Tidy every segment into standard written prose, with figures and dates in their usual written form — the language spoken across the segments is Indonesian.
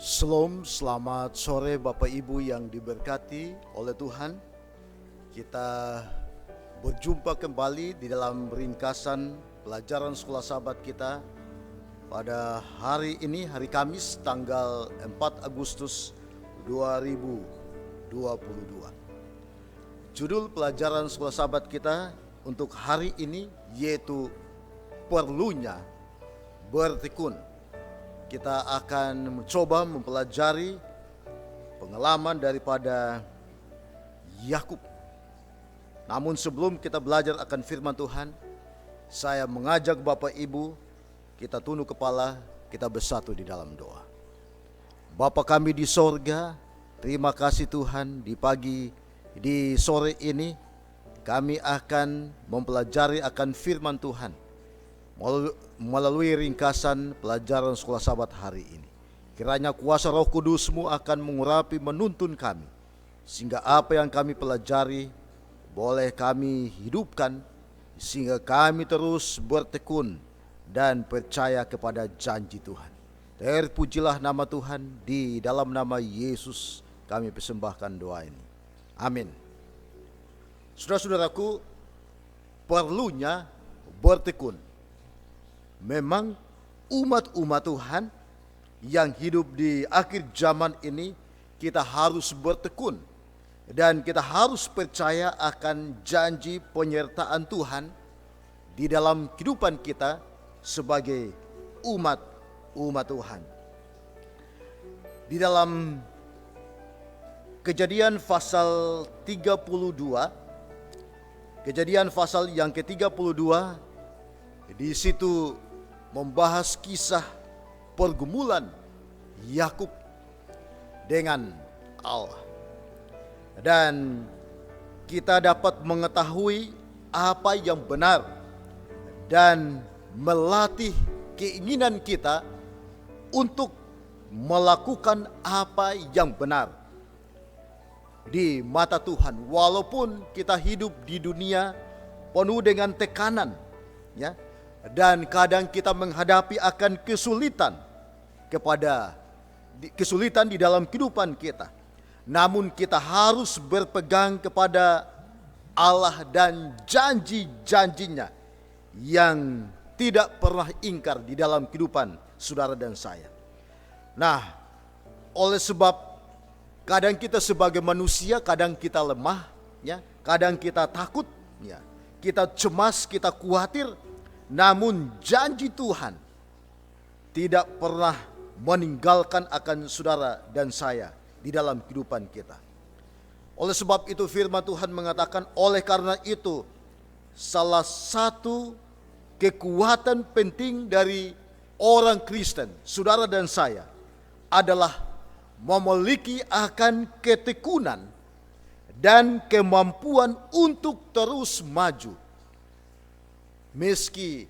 Shalom, selamat sore Bapak Ibu yang diberkati oleh Tuhan. Kita berjumpa kembali di dalam ringkasan pelajaran sekolah sahabat kita pada hari ini, hari Kamis tanggal 4 Agustus 2022. Judul pelajaran sekolah sahabat kita untuk hari ini yaitu perlunya bertekun. Kita akan mencoba mempelajari pengalaman daripada Yakub. Namun sebelum kita belajar akan firman Tuhan, saya mengajak Bapak Ibu, kita tunduk kepala, kita bersatu di dalam doa. Bapa kami di sorga, terima kasih Tuhan, di sore ini kami akan mempelajari akan firman Tuhan melalui ringkasan pelajaran sekolah sahabat hari ini. Kiranya kuasa Roh Kudus-Mu akan mengurapi, menuntun kami, sehingga apa yang kami pelajari boleh kami hidupkan, sehingga kami terus bertekun dan percaya kepada janji Tuhan. Terpujilah nama Tuhan, di dalam nama Yesus kami persembahkan doa ini. Amin. Saudara-saudaraku, perlunya bertekun. Memang umat-umat Tuhan yang hidup di akhir zaman ini, kita harus bertekun dan kita harus percaya akan janji penyertaan Tuhan di dalam kehidupan kita sebagai umat Tuhan. Di dalam Kejadian pasal 32, Kejadian pasal yang ke-32, di situ membahas kisah pergumulan Yakub dengan Allah. Dan kita dapat mengetahui apa yang benar dan melatih keinginan kita untuk melakukan apa yang benar di mata Tuhan. Walaupun kita hidup di dunia penuh dengan tekanan, ya, dan kadang kita menghadapi akan kesulitan di dalam kehidupan kita. Namun kita harus berpegang kepada Allah dan janji-janjinya yang tidak pernah ingkar di dalam kehidupan saudara dan saya. Nah, oleh sebab kadang kita sebagai manusia, kadang kita lemah, ya, kadang kita takut, ya, kita cemas, kita khawatir. Namun janji Tuhan tidak pernah meninggalkan akan saudara dan saya di dalam kehidupan kita. Oleh sebab itu firman Tuhan mengatakan, oleh karena itu salah satu kekuatan penting dari orang Kristen, saudara dan saya, adalah memiliki akan ketekunan dan kemampuan untuk terus maju. Meski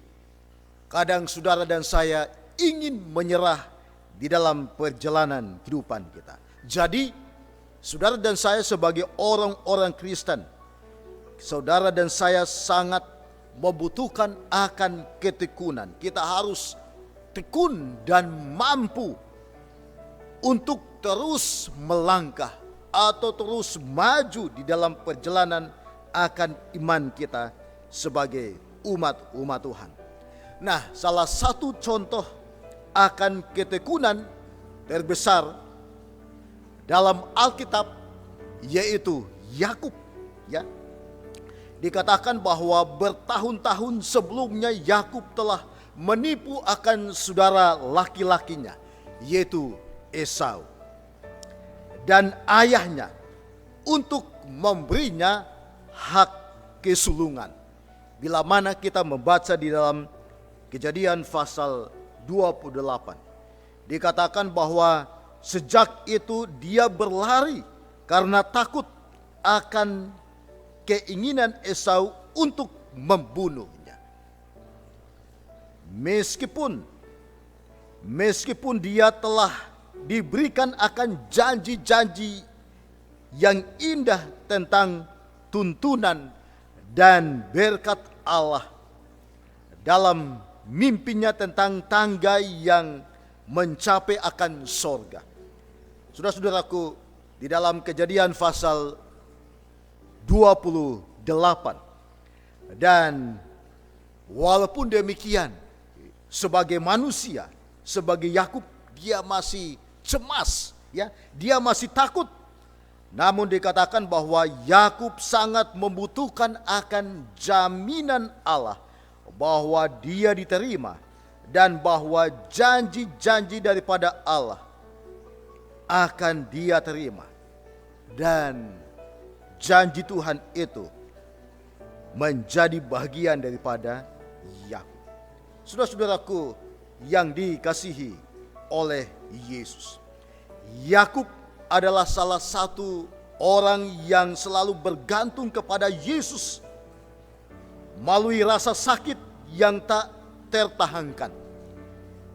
kadang saudara dan saya ingin menyerah di dalam perjalanan kehidupan kita. Jadi saudara dan saya sebagai orang-orang Kristen, saudara dan saya sangat membutuhkan akan ketekunan. Kita harus tekun dan mampu untuk terus melangkah atau terus maju di dalam perjalanan akan iman kita sebagai umat Tuhan. Nah, salah satu contoh akan ketekunan terbesar dalam Alkitab yaitu Yakub, ya. Dikatakan bahwa bertahun-tahun sebelumnya Yakub telah menipu akan saudara laki-lakinya yaitu Esau dan ayahnya untuk memberinya hak kesulungan. Bila mana kita membaca di dalam Kejadian pasal 28, dikatakan bahwa sejak itu dia berlari karena takut akan keinginan Esau untuk membunuhnya. Meskipun dia telah diberikan akan janji-janji yang indah tentang tuntunan dan berkat Allah dalam mimpinya tangga yang mencapai akan sorga. Saudara-saudaraku, di dalam Kejadian pasal 28, dan walaupun demikian, sebagai manusia, sebagai Yakub, dia masih cemas, ya, dia masih takut. Namun dikatakan bahwa Yakub sangat membutuhkan akan jaminan Allah bahwa dia diterima dan bahwa janji-janji daripada Allah akan dia terima, dan janji Tuhan itu menjadi bagian daripada Yakub. Saudara-saudaraku yang dikasihi oleh Yesus, Yakub adalah salah satu orang yang selalu bergantung kepada Yesus melalui rasa sakit yang tak tertahankan,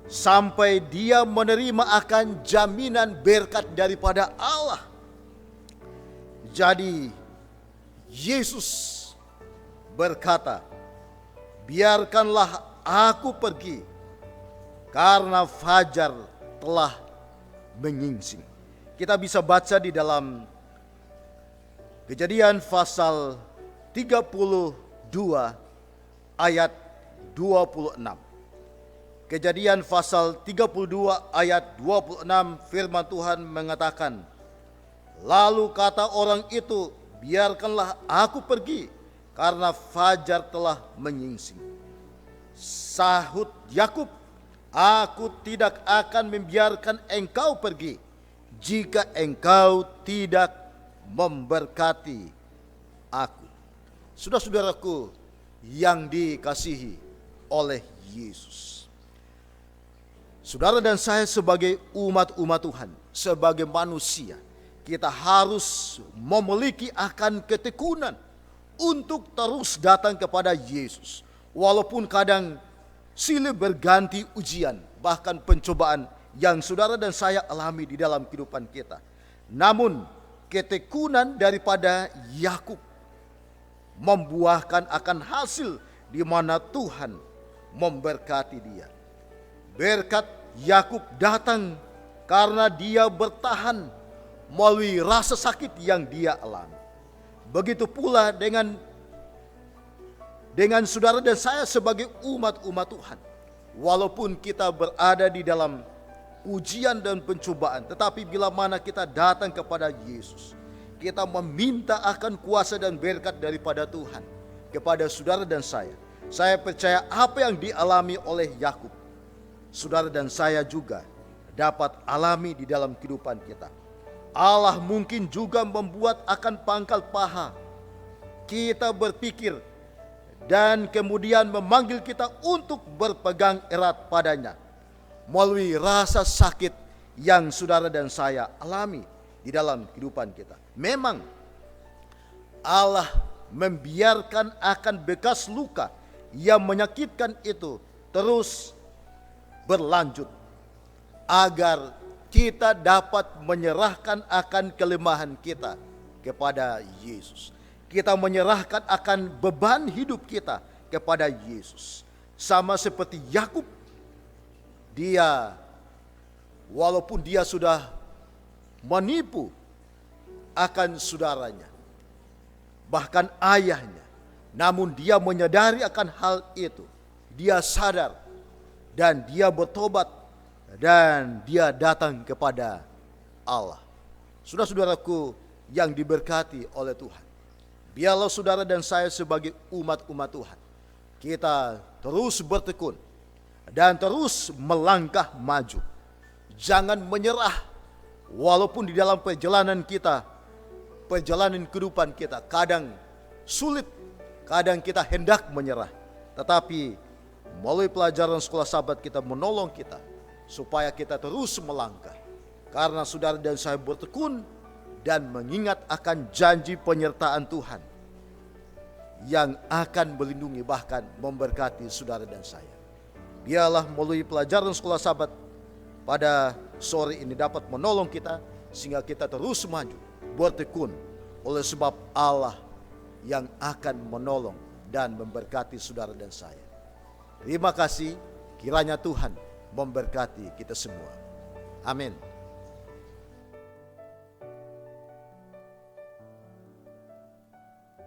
sampai dia menerima akan jaminan berkat daripada Allah. Jadi Yesus berkata, biarkanlah aku pergi karena fajar telah menyingsing. Kita bisa baca di dalam Kejadian pasal 32 ayat 26. Kejadian pasal 32 ayat 26, firman Tuhan mengatakan, lalu kata orang itu, biarkanlah aku pergi karena fajar telah menyingsing. Sahut Yakub, aku tidak akan membiarkan engkau pergi jika engkau tidak memberkati aku. Saudara-saudaraku yang dikasihi oleh Yesus, saudara dan saya sebagai umat-umat Tuhan, sebagai manusia, kita harus memiliki akan ketekunan untuk terus datang kepada Yesus. Walaupun kadang silih berganti ujian, bahkan pencobaan yang saudara dan saya alami di dalam kehidupan kita. Namun ketekunan daripada Yakub membuahkan akan hasil di mana Tuhan memberkati dia. Berkat Yakub datang karena dia bertahan melalui rasa sakit yang dia alami. Begitu pula dengan saudara dan saya sebagai umat-umat Tuhan. Walaupun kita berada di dalam ujian dan pencobaan, tetapi bila mana kita datang kepada Yesus, kita meminta akan kuasa dan berkat daripada Tuhan kepada saudara dan saya. Saya percaya apa yang dialami oleh Yakub, saudara dan saya juga dapat alami di dalam kehidupan kita. Allah mungkin juga membuat akan pangkal paha kita berpikir dan kemudian memanggil kita untuk berpegang erat padanya melalui rasa sakit yang saudara dan saya alami di dalam kehidupan kita. Memang Allah membiarkan akan bekas luka yang menyakitkan itu terus berlanjut agar kita dapat menyerahkan akan kelemahan kita kepada Yesus. Kita menyerahkan akan beban hidup kita kepada Yesus. Sama seperti Yakub, dia walaupun dia sudah menipu akan saudaranya, bahkan ayahnya, namun dia menyadari akan hal itu. Dia sadar dan dia bertobat dan dia datang kepada Allah. Saudara-saudaraku yang diberkati oleh Tuhan, biarlah saudara dan saya sebagai umat-umat Tuhan, kita terus bertekun dan terus melangkah maju. Jangan menyerah walaupun di dalam perjalanan kita, perjalanan kehidupan kita kadang sulit, kadang kita hendak menyerah. Tetapi melalui pelajaran sekolah sahabat kita menolong kita supaya kita terus melangkah. Karena saudara dan saya bertekun dan mengingat akan janji penyertaan Tuhan yang akan melindungi bahkan memberkati saudara dan saya. Biarlah melalui pelajaran sekolah sahabat pada sore ini dapat menolong kita sehingga kita terus maju bertekun oleh sebab Allah yang akan menolong dan memberkati saudara dan saya. Terima kasih, kiranya Tuhan memberkati kita semua. Amin.